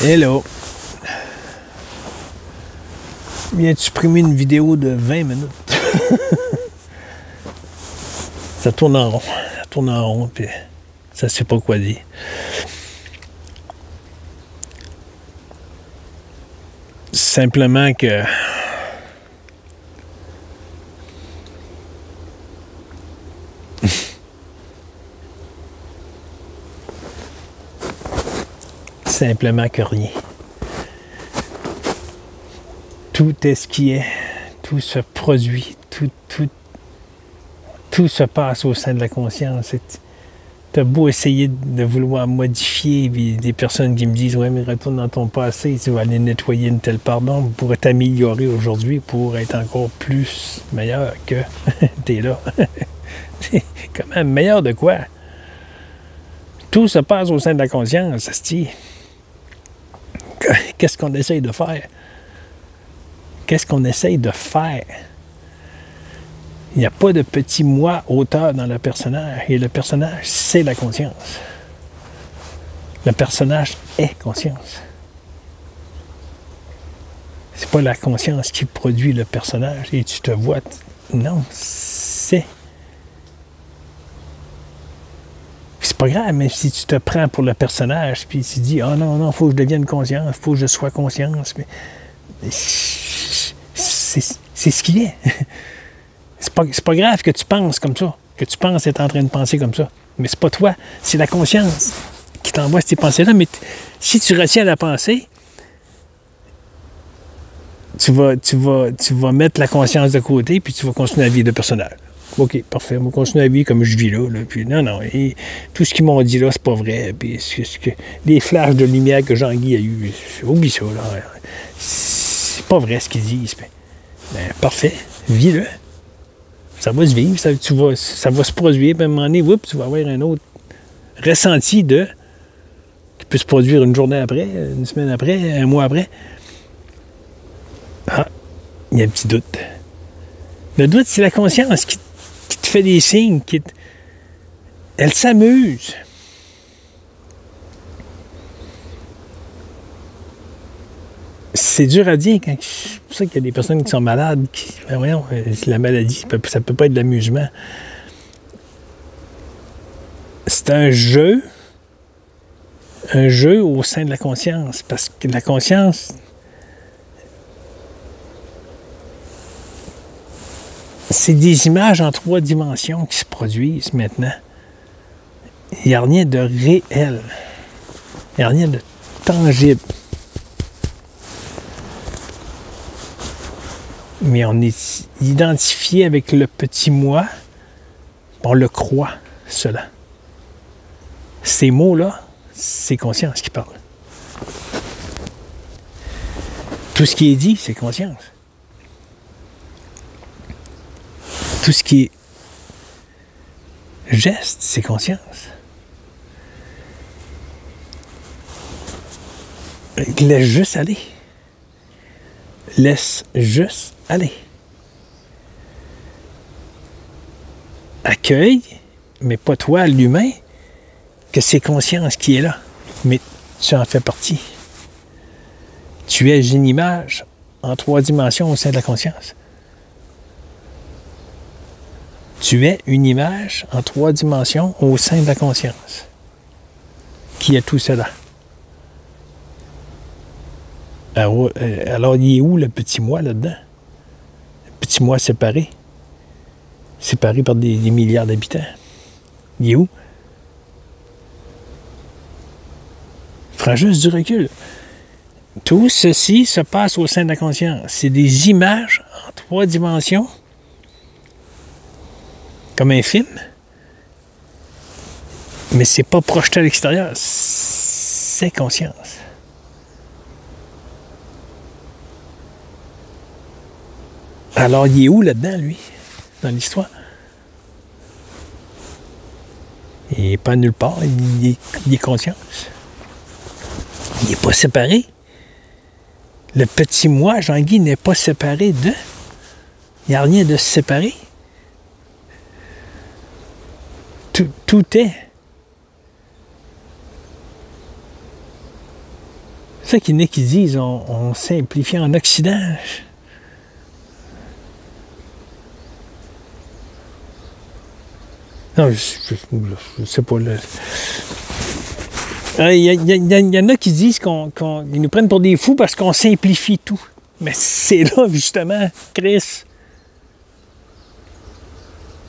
Hello! Je viens de supprimer une vidéo de 20 minutes. Ça tourne en rond. Ça tourne en rond, puis ça ne sait pas quoi dire. Simplement que... Simplement que rien. Tout est ce qui est, tout se produit, tout se passe au sein de la conscience. Tu as beau essayer de vouloir modifier, puis des personnes qui me disent « Ouais, mais retourne dans ton passé, tu vas aller nettoyer une telle pardon pour t'améliorer aujourd'hui, pour être encore plus meilleur que t'es là. » Comment meilleur de quoi? Tout se passe au sein de la conscience, ça se tient. Qu'est-ce qu'on essaye de faire? Qu'est-ce qu'on essaye de faire? Il n'y a pas de petit moi auteur dans le personnage. Et le personnage, c'est la conscience. Le personnage est conscience. C'est pas la conscience qui produit le personnage et tu te vois. Non, c'est... C'est pas grave, mais si tu te prends pour le personnage, puis tu dis « Ah non, non, il faut que je devienne conscience, il faut que je sois conscience. » C'est ce qu'il est. C'est pas grave que tu penses comme ça, que tu penses être en train de penser comme ça. Mais c'est pas toi, c'est la conscience qui t'envoie ces pensées-là. Mais si tu retiens la pensée, tu vas mettre la conscience de côté, puis tu vas continuer à vivre le personnage. OK, parfait. On va continuer à vivre comme je vis là. Puis non. Et tout ce qu'ils m'ont dit là, c'est pas vrai. Puis les flashs de lumière que Jean-Guy a eu, oublie ça. Là. C'est pas vrai ce qu'ils disent. Ben, parfait. Vis-le. Ça va se vivre. Ça va se produire. Puis à un moment donné, tu vas avoir un autre ressenti qui peut se produire une journée après, une semaine après, un mois après. Ah, il y a un petit doute. Le doute, c'est la conscience qui te fait des signes, elle s'amuse. C'est dur à dire. C'est pour ça qu'il y a des personnes qui sont malades. Voyons, la maladie, ça peut pas être de l'amusement. C'est un jeu au sein de la conscience. Parce que la conscience... C'est des images en 3 dimensions qui se produisent maintenant. Il n'y a rien de réel. Il n'y a rien de tangible. Mais on est identifié avec le petit moi. On le croit, cela. Ces mots-là, c'est conscience qui parle. Tout ce qui est dit, c'est conscience. Tout ce qui est geste, c'est conscience. Laisse juste aller. Laisse juste aller. Accueille, mais pas toi, l'humain, que c'est conscience qui est là. Mais tu en fais partie. Tu es une image en 3 dimensions au sein de la conscience. Tu es une image en 3 dimensions au sein de la conscience. Qui est tout cela? Alors, il est où le petit moi là-dedans? Le petit moi séparé? Séparé par des milliards d'habitants. Il est où? Prends juste du recul. Tout ceci se passe au sein de la conscience. C'est des images en 3 dimensions. Comme un film, mais c'est pas projeté à l'extérieur, c'est conscience. Alors, il est où là-dedans, lui, dans l'histoire? Il n'est pas nulle part, il est conscience. Il n'est pas séparé. Le petit moi, Jean-Guy, n'est pas séparé de... Il n'y a rien de séparé. Tout est. C'est ça qu'il y en a qui disent, on simplifie en Occident. Non, je sais pas. Il y en a qui disent qu'ils nous prennent pour des fous parce qu'on simplifie tout. Mais c'est là, justement, Chris.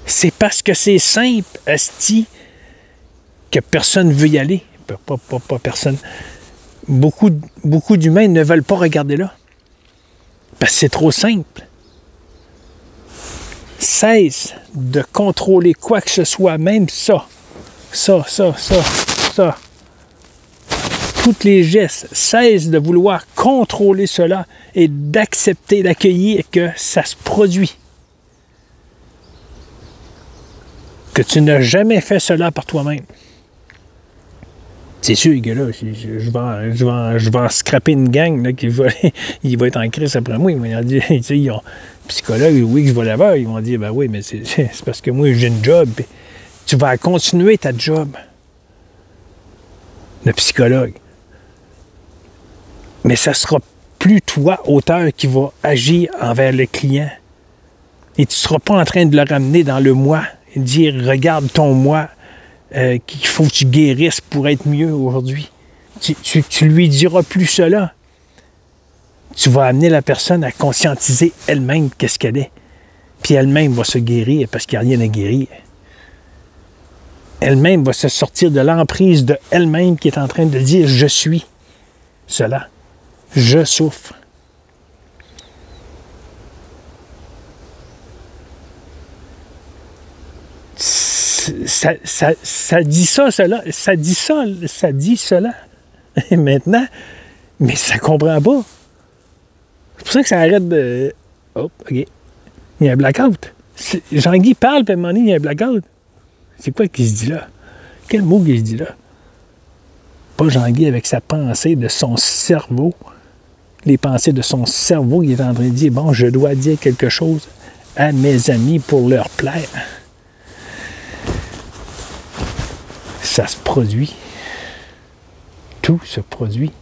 C'est parce que c'est simple, asti, que personne ne veut y aller. Pas personne. Beaucoup d'humains ne veulent pas regarder là. Parce que c'est trop simple. Cesse de contrôler quoi que ce soit, même ça. Tous les gestes, cesse de vouloir contrôler cela et d'accepter, d'accueillir que ça se produit. Que tu n'as jamais fait cela par toi-même. C'est sûr que là, je vais en scraper une gang là, il va être en crise après moi. Ils vont dire, ils ont psychologue, oui, que je vais là-bas. Ils vont dire, ben oui, mais c'est parce que moi, j'ai une job. Puis tu vas continuer ta job. Le psychologue. Mais ça sera plus toi, auteur, qui va agir envers le client. Et tu ne seras pas en train de le ramener dans le moi et dire, regarde ton moi. Qu'il faut que tu guérisses pour être mieux aujourd'hui. Tu lui diras plus cela. Tu vas amener la personne à conscientiser elle-même qu'est-ce qu'elle est. Puis elle-même va se guérir parce qu'il n'y a rien à guérir. Elle-même va se sortir de l'emprise de elle-même qui est en train de dire « je suis cela, je souffre ». Ça dit ça, cela. Ça dit cela. Et maintenant, mais ça comprend pas. C'est pour ça que ça arrête de... Oh, OK. Il y a un blackout. Jean-Guy parle, puis à un moment donné, il y a un blackout. C'est quoi qu'il se dit là? Quel mot qu'il se dit là? Pas Jean-Guy avec sa pensée de son cerveau. Les pensées de son cerveau, il est en train de dire, bon, je dois dire quelque chose à mes amis pour leur plaire. Ça se produit. Tout se produit.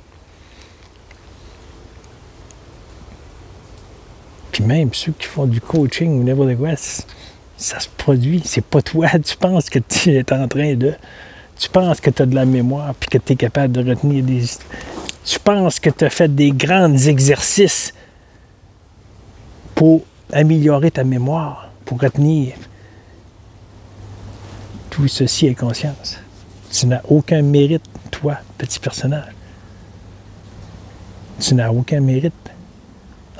Puis même ceux qui font du coaching ou n'importe quoi, ça se produit. C'est pas toi. Tu penses que tu es en train de... Tu penses que tu as de la mémoire puis que tu es capable de retenir des... Tu penses que tu as fait des grands exercices pour améliorer ta mémoire, pour retenir. Tout ceci est conscience. Tu n'as aucun mérite, toi, petit personnage. Tu n'as aucun mérite.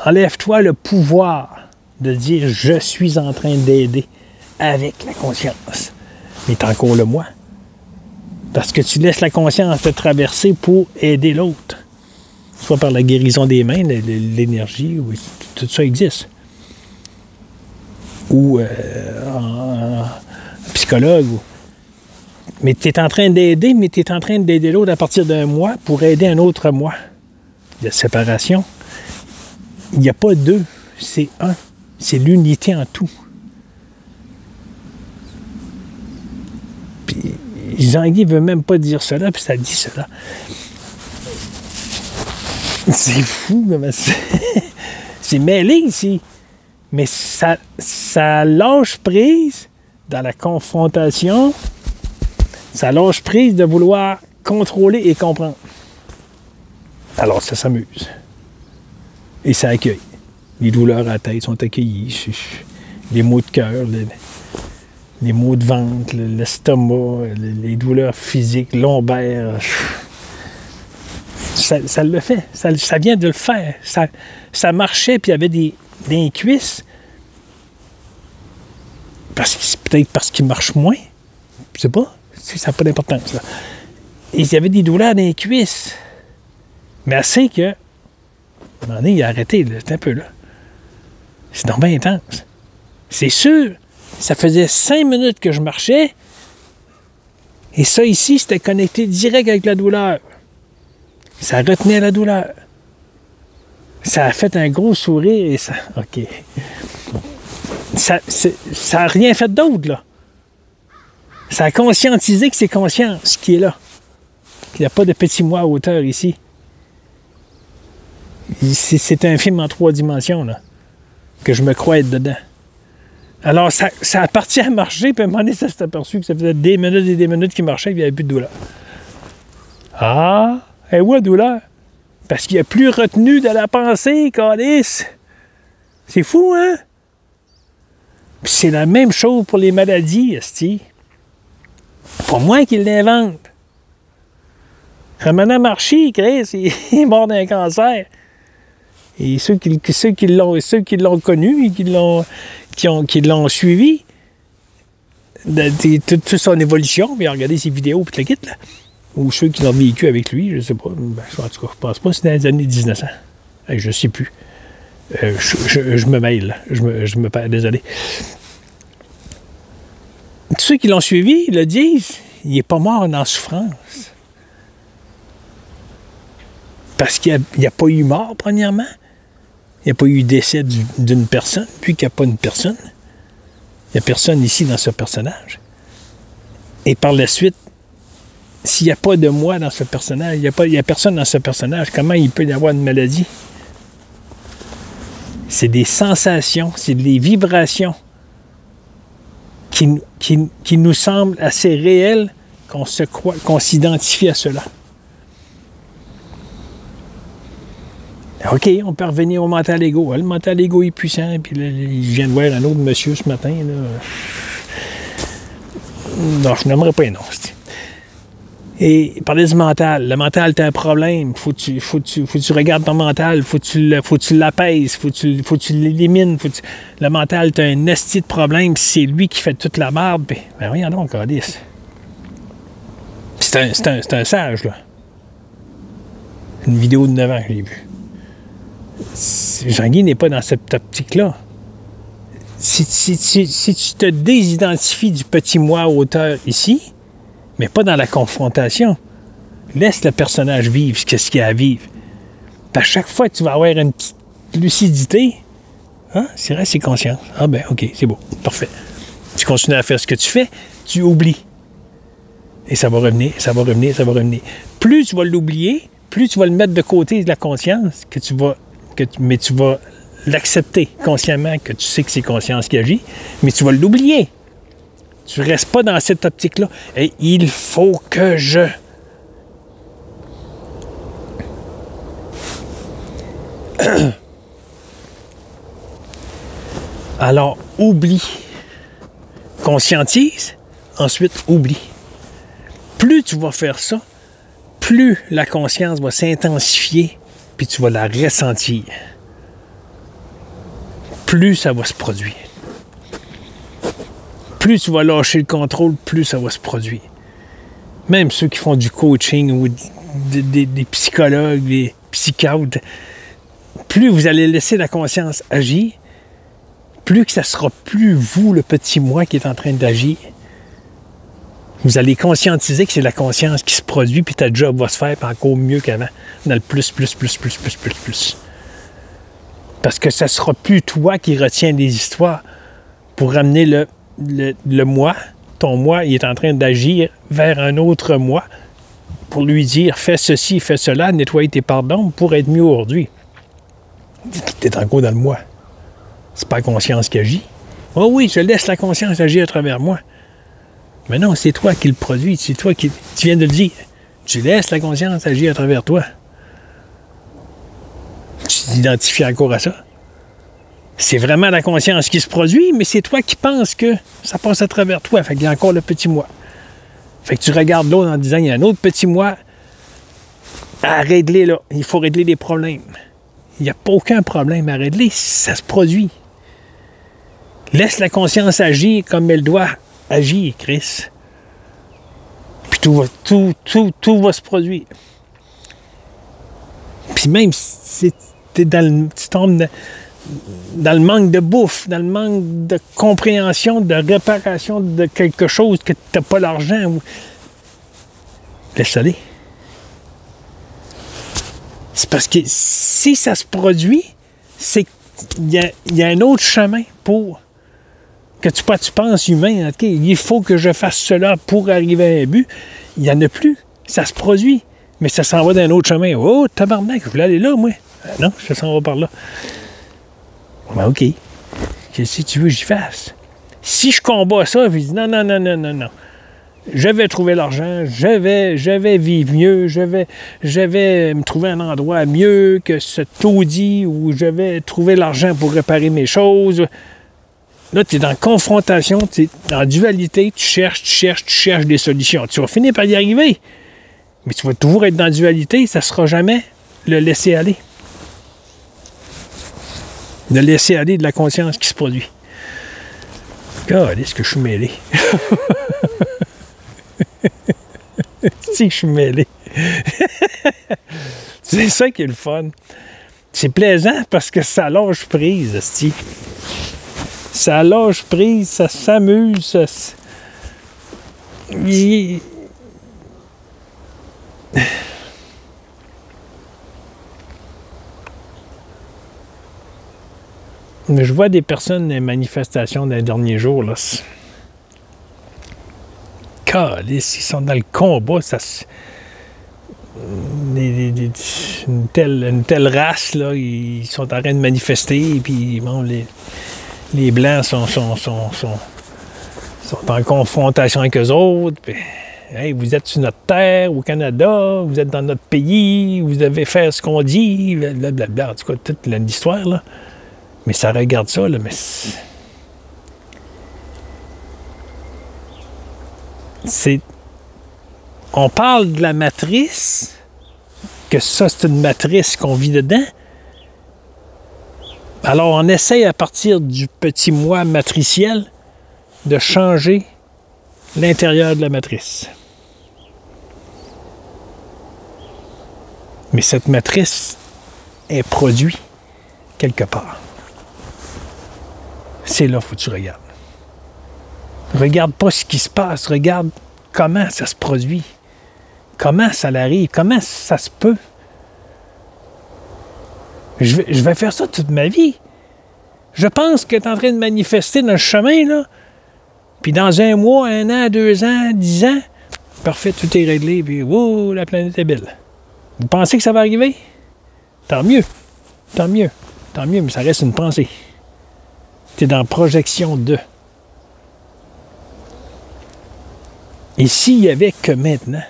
Enlève-toi le pouvoir de dire « je suis en train d'aider » avec la conscience. Mais t'as encore le moi. Parce que tu laisses la conscience te traverser pour aider l'autre. Soit par la guérison des mains, l'énergie, tout ça existe. Ou en psychologue, mais tu es en train d'aider, mais tu es en train d'aider l'autre à partir d'un moi pour aider un autre moi. Il y a séparation. Il n'y a pas deux, c'est un. C'est l'unité en tout. Puis Jean-Guy ne veut même pas dire cela, puis ça dit cela. C'est fou, mais c'est mêlé ici. Mais ça lâche prise dans la confrontation. Ça lâche prise de vouloir contrôler et comprendre. Alors, ça s'amuse. Et ça accueille. Les douleurs à la tête sont accueillies. Les maux de cœur, les maux de ventre, l'estomac, les douleurs physiques, lombaires. Ça le fait. Ça vient de le faire. Ça marchait, puis il y avait des cuisses. Peut-être parce qu'il marche moins. Je sais pas. Ça n'a pas d'importance. Là. Et il y avait des douleurs dans les cuisses. Mais assez que... À un moment donné, il a arrêté. C'était un peu là. C'est donc bien intense. C'est sûr. Ça faisait 5 minutes que je marchais. Et ça ici, c'était connecté direct avec la douleur. Ça retenait la douleur. Ça a fait un gros sourire et ça... OK. Ça n'a rien fait d'autre, là. Ça a conscientisé que c'est conscience qui est là. Il n'y a pas de petit moi à hauteur ici. C'est un film en 3 dimensions, là, que je me crois être dedans. Alors, ça a parti à marcher, puis à un moment donné, ça s'est aperçu que ça faisait des minutes et des minutes qu'il marchait, et il n'y avait plus de douleur. Ah! Et où la douleur? Parce qu'il n'y a plus retenu de la pensée, câlisse! C'est fou, hein? Puis c'est la même chose pour les maladies, esti. Pas moi qui l'invente. Ramana Marchi, Chris, il est mort d'un cancer. Et ceux qui l'ont connu et qui l'ont suivi, toute son évolution, puis regardé ses vidéos, puis le kit, là. Ou ceux qui l'ont vécu avec lui, je sais pas. Ben, en tout cas, je pense pas que c'est dans les années 1900. Je sais plus. Je me mêle. Je me perds, désolé. Tous ceux qui l'ont suivi le disent, il n'est pas mort en souffrance. Parce qu'il n'y a pas eu mort, premièrement. Il n'y a pas eu décès d'une personne, puis qu'il n'y a pas une personne. Il n'y a personne ici dans ce personnage. Et par la suite, s'il n'y a pas de moi dans ce personnage, il n'y a personne dans ce personnage, comment il peut y avoir une maladie? C'est des sensations, c'est des vibrations qui nous semblent assez réelles qu'on s'identifie à cela. OK, on peut revenir au mental ego. Le mental ego est puissant, puis là, je viens de voir un autre monsieur ce matin. Là. Non, je n'aimerais pas un nom. Et il parlait du mental. Le mental, t'as un problème. Faut que tu regardes ton mental. Faut que tu l'apaises. Faut que tu l'élimines. Le mental, t'as un esti de problème. C'est lui qui fait toute la merde. Ben voyons donc, Cadice. C'est un sage, là. Une vidéo de 9 ans que j'ai vue. Jean-Guy n'est pas dans cette optique-là. Si tu te désidentifies du petit moi auteur ici, mais pas dans la confrontation, laisse le personnage vivre ce qu'il a à vivre. Puis à chaque fois que tu vas avoir une petite lucidité, hein, c'est vrai, c'est conscient. Ah ben, OK, c'est beau, parfait. Tu continues à faire ce que tu fais, tu oublies. Et ça va revenir, ça va revenir, ça va revenir. Plus tu vas l'oublier, plus tu vas le mettre de côté de la conscience, mais tu vas l'accepter consciemment, que tu sais que c'est conscience qui agit, mais tu vas l'oublier. Tu ne restes pas dans cette optique-là. Et il faut que je... Alors, oublie. Conscientise, ensuite oublie. Plus tu vas faire ça, plus la conscience va s'intensifier, puis tu vas la ressentir. Plus ça va se produire. Plus tu vas lâcher le contrôle, plus ça va se produire. Même ceux qui font du coaching ou des psychologues, des psychiatres, plus vous allez laisser la conscience agir, plus que ça sera plus vous, le petit moi, qui est en train d'agir. Vous allez conscientiser que c'est la conscience qui se produit, puis ta job va se faire encore mieux qu'avant, dans le plus. Parce que ça ne sera plus toi qui retiens des histoires pour ramener le moi. Ton moi, il est en train d'agir vers un autre moi pour lui dire « fais ceci, fais cela, nettoie tes pardons pour être mieux aujourd'hui ». Tu es encore dans le moi. C'est pas la conscience qui agit. Oh oui, je laisse la conscience agir à travers moi. Mais non, c'est toi qui le produis, c'est toi qui... Tu viens de le dire. Tu laisses la conscience agir à travers toi. Tu t'identifies encore à ça. C'est vraiment la conscience qui se produit, mais c'est toi qui penses que ça passe à travers toi. Fait qu'il y a encore le petit moi. Fait que tu regardes l'autre en disant, il y a un autre petit moi à régler là. Il faut régler les problèmes. Il n'y a pas aucun problème à régler. Ça se produit. Laisse la conscience agir comme elle doit agir, Chris. Puis tout va se produire. Puis même si tu tombes dans le manque de bouffe, dans le manque de compréhension, de réparation de quelque chose, que tu n'as pas l'argent, laisse aller. C'est parce que si ça se produit, c'est qu'il y a un autre chemin pour que tu penses humain. Okay, il faut que je fasse cela pour arriver à un but. Il n'y en a plus. Ça se produit. Mais ça s'en va d'un autre chemin. Oh, tabarnak, je voulais aller là, moi. Non, je s'en va par là. Ben, OK. Qu'est-ce que tu veux que j'y fasse? Si je combats ça, je dis non, non, non, non, non, non. Je vais trouver l'argent, je vais vivre mieux, je vais me trouver un endroit mieux que ce taudis où je vais trouver l'argent pour réparer mes choses. Là, tu es dans confrontation, tu es dans dualité, tu cherches des solutions. Tu vas finir par y arriver. Mais tu vas toujours être dans dualité, ça ne sera jamais le laisser aller. Le laisser aller de la conscience qui se produit. God, est-ce que je suis mêlé? Si je suis mêlé. C'est ça qui est le fun. C'est plaisant parce que ça lâche prise, esti. Ça lâche prise, ça s'amuse. Je vois des personnes dans les manifestations dans les derniers jours, là. Calice, ils sont dans le combat, ça une telle race, là, ils sont en train de manifester, et puis bon, les Blancs sont en confrontation avec eux autres, puis, hey, vous êtes sur notre terre, au Canada, vous êtes dans notre pays, vous devez faire ce qu'on dit, blablabla, en tout cas, toute l'histoire, là. Mais ça regarde ça, là, mais on parle de la matrice, que ça, c'est une matrice qu'on vit dedans. Alors, on essaye à partir du petit moi matriciel de changer l'intérieur de la matrice. Mais cette matrice est produite quelque part. C'est là qu'il faut que tu regardes. Regarde pas ce qui se passe, regarde comment ça se produit, comment ça arrive, comment ça se peut. Je vais faire ça toute ma vie. Je pense que tu es en train de manifester dans le chemin, là, puis dans 1 mois, 1 an, 2 ans, 10 ans, parfait, tout est réglé, puis wow, la planète est belle. Vous pensez que ça va arriver? Tant mieux, tant mieux, tant mieux, mais ça reste une pensée. Tu es dans la projection de. Et s'il y avait que maintenant,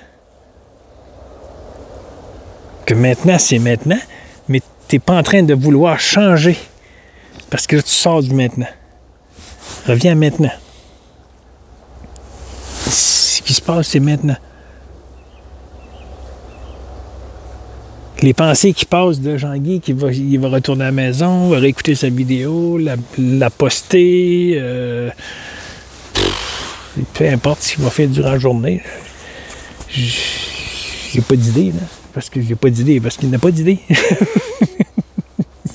c'est maintenant, mais tu n'es pas en train de vouloir changer, parce que là, tu sors du maintenant. Reviens maintenant. Ce qui se passe, c'est maintenant. Les pensées qui passent de Jean-Guy, il va retourner à la maison, va réécouter sa vidéo, la poster, peu importe ce qu'il va faire durant la journée. J'ai pas d'idée, là. Parce qu'il n'a pas d'idée.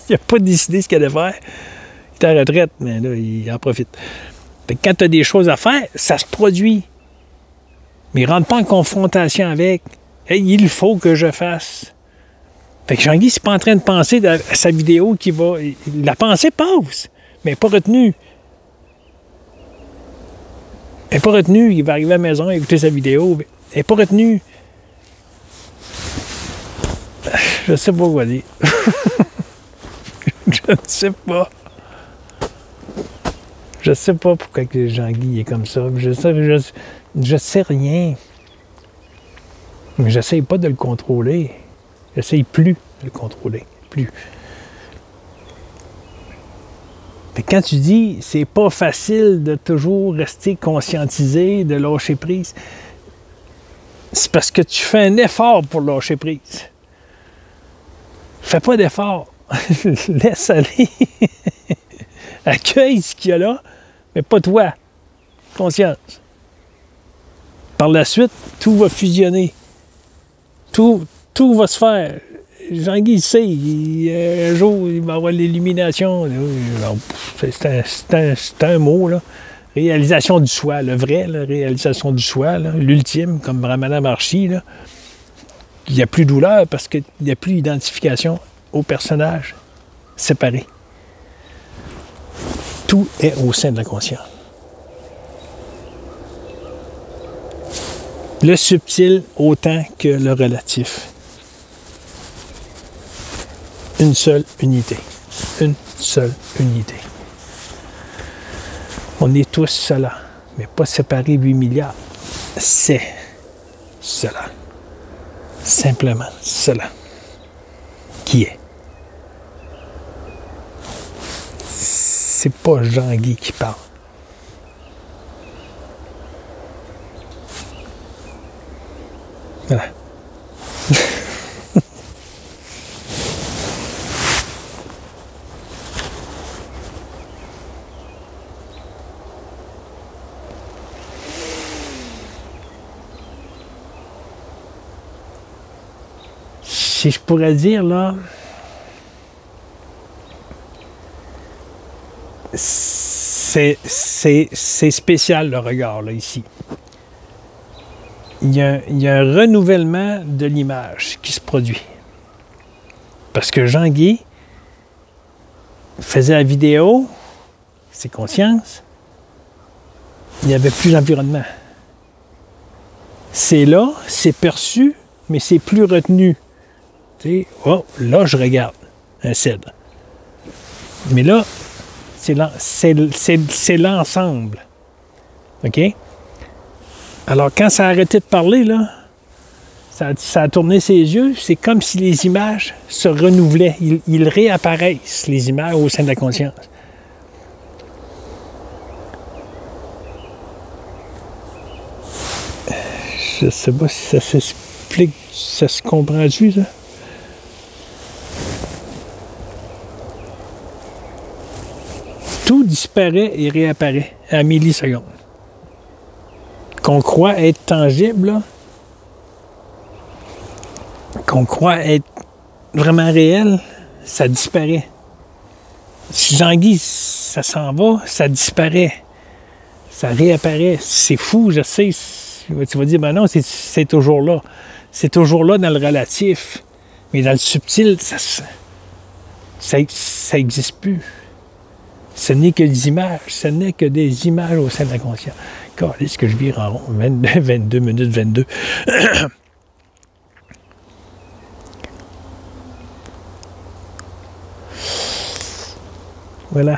Il n'a pas décidé ce qu'il allait faire. Il est en retraite, mais là, il en profite. Fait que quand tu as des choses à faire, ça se produit. Mais il ne rentre pas en confrontation avec. Hey, il faut que je fasse. Fait que Jean-Guy, c'est pas en train de penser à sa vidéo qui va. La pensée passe, mais elle n'est pas retenue. Elle n'est pas retenue. Il va arriver à la maison, écouter sa vidéo. Elle n'est pas retenue. Je sais pas quoi dire. Je ne sais pas. Je sais pas pourquoi Jean-Guy est comme ça. Je sais rien. Mais j'essaye pas de le contrôler. J'essaye plus de le contrôler. Plus. Et quand tu dis c'est pas facile de toujours rester conscientisé, de lâcher prise, c'est parce que tu fais un effort pour lâcher prise. Fais pas d'effort. Laisse aller. Accueille ce qu'il y a là, mais pas toi. Conscience. Par la suite, tout va fusionner. Tout va se faire. Jean-Guy, il sait, un jour, il va avoir l'illumination. C'est un mot, là. Réalisation du soi, le vrai, la réalisation du soi, l'ultime, comme Ramana Maharshi, là. Il n'y a plus de douleur parce qu'il n'y a plus d'identification au personnage séparé. Tout est au sein de la conscience. Le subtil autant que le relatif. une seule unité. Une seule unité. On est tous cela, mais pas séparés 8 milliards. C'est cela. Simplement cela. Qui est? C'est pas Jean-Guy qui parle. Voilà. Si je pourrais dire, là, c'est spécial le regard, là, ici. Il y a un renouvellement de l'image qui se produit. Parce que Jean-Guy faisait la vidéo, ses consciences, il n'y avait plus l'environnement. C'est là, c'est perçu, mais c'est plus retenu. Tu sais, oh, là, je regarde un cèdre. Mais là, c'est l'ensemble. OK? Alors, quand ça a arrêté de parler, là, ça a tourné ses yeux, c'est comme si les images se renouvelaient. Ils réapparaissent, les images, au sein de la conscience. Je ne sais pas si ça s'explique, ça se comprend-tu, ça? Tout disparaît et réapparaît à millisecondes. Qu'on croit être tangible, là, qu'on croit être vraiment réel, ça disparaît. Si Jean-Guy, ça s'en va, ça disparaît. Ça réapparaît. C'est fou, je sais. Tu vas dire, ben non, c'est toujours là. C'est toujours là dans le relatif. Mais dans le subtil, ça n'existe plus. Ce n'est que des images. Ce n'est que des images au sein de la conscience. Est-ce que je vire en rond? 22 minutes 22. Voilà.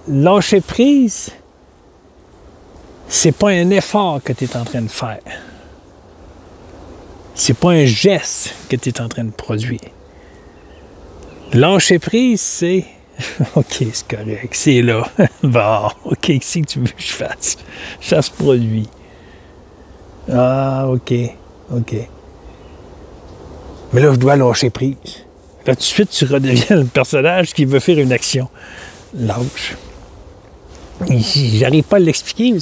Lâcher prise, c'est pas un effort que tu es en train de faire. C'est pas un geste que tu es en train de produire. Lâcher prise, c'est OK, c'est correct, c'est là. Bon, OK, qu'est-ce que tu veux que je fasse? Ça se produit. Ah, OK. Mais là, je dois lâcher prise. Là, tout de suite, tu redeviens le personnage qui veut faire une action. Lâche. J'arrive pas à l'expliquer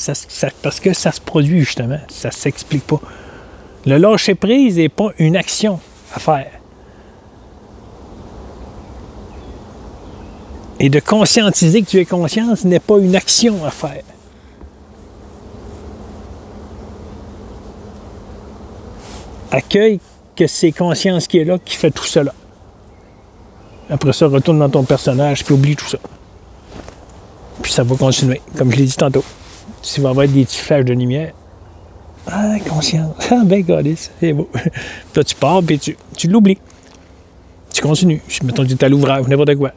parce que ça se produit, justement. Ça s'explique pas. Le lâcher prise n'est pas une action à faire. Et de conscientiser que tu es conscient, ce n'est pas une action à faire. Accueille que c'est conscience qui est là, qui fait tout cela. Après ça, retourne dans ton personnage, puis oublie tout ça. Puis ça va continuer, comme je l'ai dit tantôt. Tu vas avoir des petits flashs de lumière. Ah, conscience. Ah, ben, goddess, c'est beau. Puis là, tu pars, puis tu l'oublies. Tu continues. Mettons, tu es à l'ouvrage, n'importe quoi.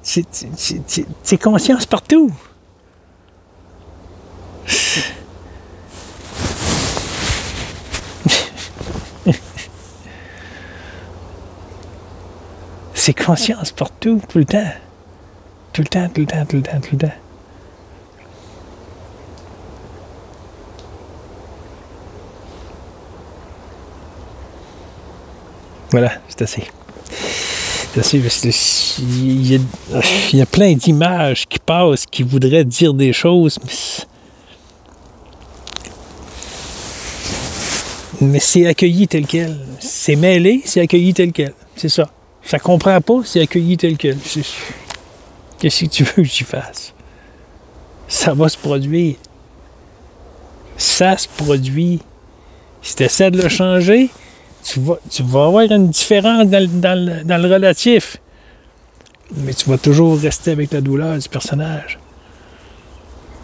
C'est conscience partout. C'est conscience partout, tout le temps. Tout le temps. Voilà, c'est assez. Il y a plein d'images qui passent, qui voudraient dire des choses, mais c'est accueilli tel quel. C'est mêlé, c'est accueilli tel quel. C'est ça. Ça comprend pas, c'est accueilli tel quel. Qu'est-ce que tu veux que j'y fasse? Ça va se produire. Ça se produit. Si tu essaies de le changer, tu vas avoir une différence dans le relatif. Mais tu vas toujours rester avec la douleur du personnage.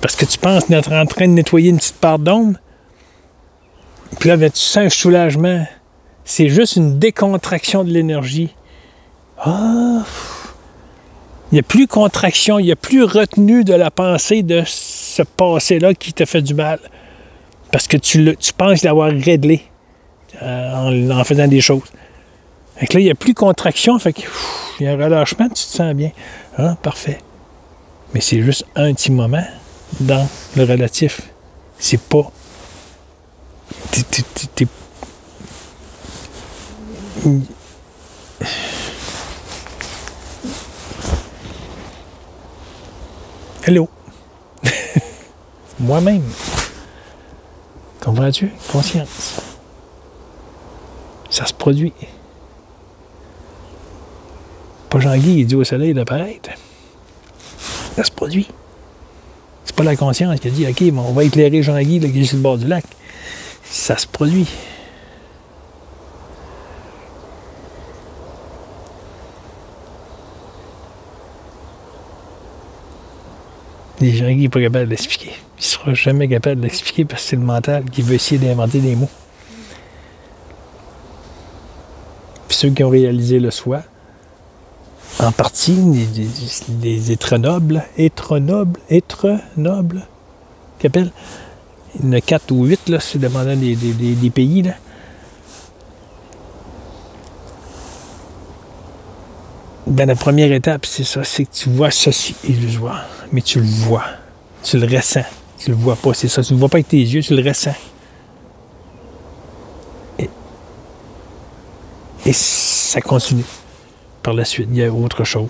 Parce que tu penses être en train de nettoyer une petite part d'ombre. Puis là, ben, tu sens un soulagement. C'est juste une décontraction de l'énergie. Ah! Il n'y a plus contraction, il n'y a plus retenue de la pensée de ce passé-là qui te fait du mal. Parce que tu penses l'avoir réglé en faisant des choses. Fait que là, il n'y a plus contraction, fait que il y a un relâchement, tu te sens bien. Ah, parfait. Mais c'est juste un petit moment dans le relatif. C'est pas... Hello. Moi-même. Comprends-tu? Conscience. Ça se produit. Pas Jean-Guy, il dit au soleil de paraître. Ça se produit. C'est pas la conscience qui a dit, OK, bon, on va éclairer Jean-Guy qui est sur le bord du lac. Ça se produit. Et Jean-Guy n'est pas capable de l'expliquer. Il ne sera jamais capable de l'expliquer parce que c'est le mental qui veut essayer d'inventer des mots. Puis ceux qui ont réalisé le soi, en partie, des êtres nobles, qui appellent. Il y en a 4 ou 8, là, c'est dépendant des pays, là. Dans la première étape, c'est ça, c'est que tu vois ceci illusoire, mais tu le vois, tu le ressens, tu le vois pas, c'est ça, tu le vois pas avec tes yeux, tu le ressens. Et ça continue. Par la suite, il y a autre chose.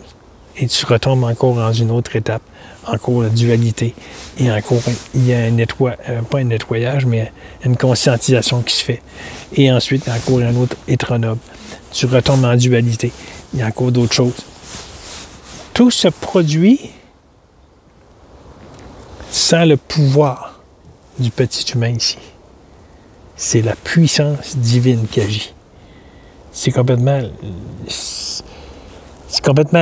Et tu retombes encore dans une autre étape, encore la dualité, et encore, il y a pas un nettoyage, mais une conscientisation qui se fait. Et ensuite, encore un autre être noble. Tu retombes en dualité. Il y a encore d'autres choses. Tout se produit sans le pouvoir du petit humain ici. C'est la puissance divine qui agit. C'est complètement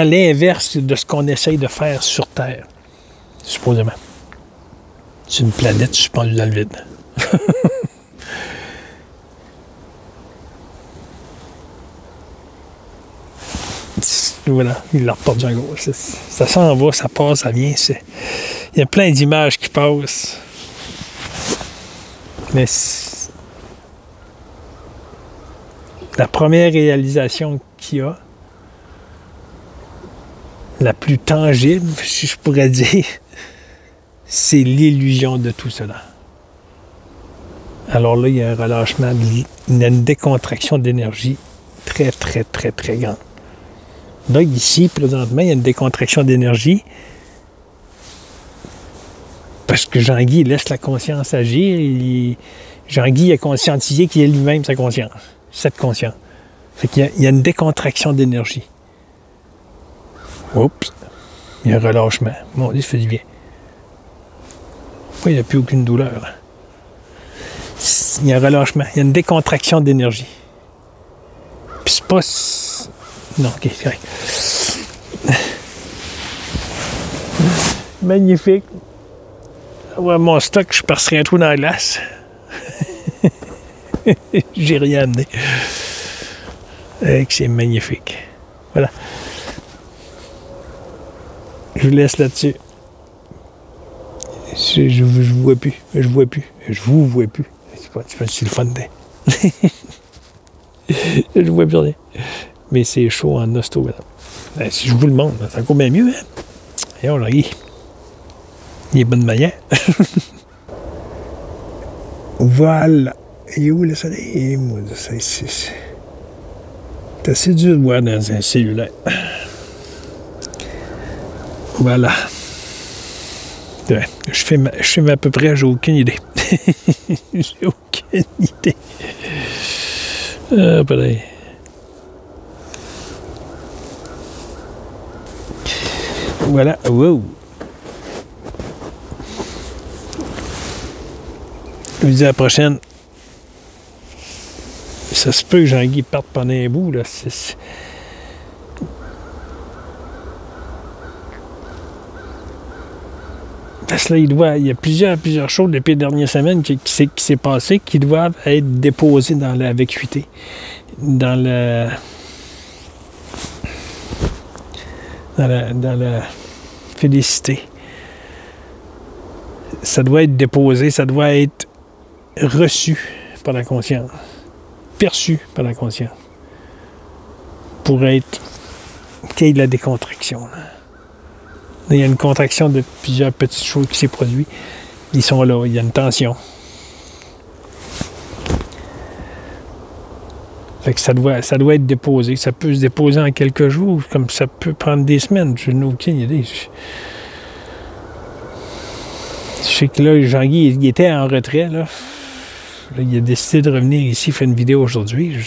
l'inverse de ce qu'on essaye de faire sur Terre, supposément. C'est une planète suspendue dans le vide. Voilà, il la reporte en gauche. Ça s'en va, ça passe, ça vient. Il y a plein d'images qui passent. Mais la première réalisation qu'il y a, la plus tangible, si je pourrais dire, c'est l'illusion de tout cela. Alors là, il y a un relâchement, une décontraction d'énergie très, très, très, très grande. Là, ici, présentement, il y a une décontraction d'énergie parce que Jean-Guy laisse la conscience agir. Jean-Guy a conscientisé qu'il est lui-même sa conscience, cette conscience. Fait qu'il y a une décontraction d'énergie. Oups! Il y a un relâchement. Mon Dieu, ça fait du bien. Pourquoi il n'y a plus aucune douleur? Il y a un relâchement. Il y a une décontraction d'énergie. Puis c'est pas... Non, OK, c'est correct. Magnifique. Ouais, mon stock, je passerai un trou dans la glace. J'ai rien amené. C'est magnifique. Voilà. Je vous laisse là-dessus. Je vous vois plus. Je vois plus. Je vous vois plus. C'est le fun de... Je vois plus rien. Mais c'est chaud en hosto, madame. Si je vous le montre, c'est encore bien mieux, hein? Et on il est bonne manière. Voilà. Et où le soleil? Moi, c'est assez dur de voir dans un cellulaire. Voilà. Ouais, je fais à peu près, j'ai aucune idée. J'ai aucune idée. Ah, pareil. Voilà. Wow. Je vous dis à la prochaine. Ça se peut que Jean-Guy parte pendant un bout, là. Parce que là, il y a plusieurs choses depuis les dernières semaines qui s'est passé qui doivent être déposées dans la vacuité, dans la félicité. Ça doit être déposé, ça doit être reçu par la conscience, perçu par la conscience, pour être qu'il y ait de la décontraction. Là. Il y a une contraction de plusieurs petites choses qui s'est produites. Ils sont là, il y a une tension. Fait que ça doit être déposé. Ça peut se déposer en quelques jours, comme ça peut prendre des semaines. Je n'ai aucune idée. Je sais que là, Jean-Guy, il était en retrait. Là, il a décidé de revenir ici, faire une vidéo aujourd'hui.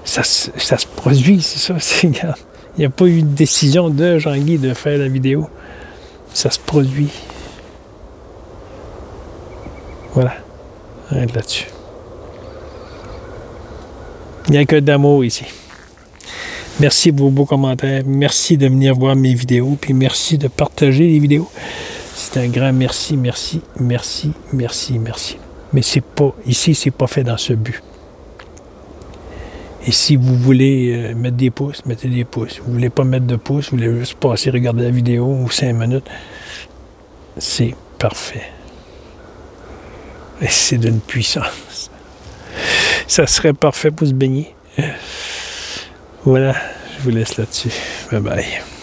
Ça se produit, c'est ça. Regarde. Il n'y a pas eu de décision de Jean-Guy de faire la vidéo. Ça se produit. Voilà. Arrête là-dessus. Il n'y a que d'amour ici. Merci pour vos beaux commentaires. Merci de venir voir mes vidéos. Puis merci de partager les vidéos. C'est un grand merci, merci, merci, merci, merci. Mais c'est pas, ici, c'est pas fait dans ce but. Et si vous voulez mettre des pouces, mettez des pouces. Vous voulez pas mettre de pouces, vous voulez juste passer, regarder la vidéo ou 5 minutes, c'est parfait. Et c'est d'une puissance. Ça serait parfait pour se baigner. Voilà, je vous laisse là-dessus. Bye bye.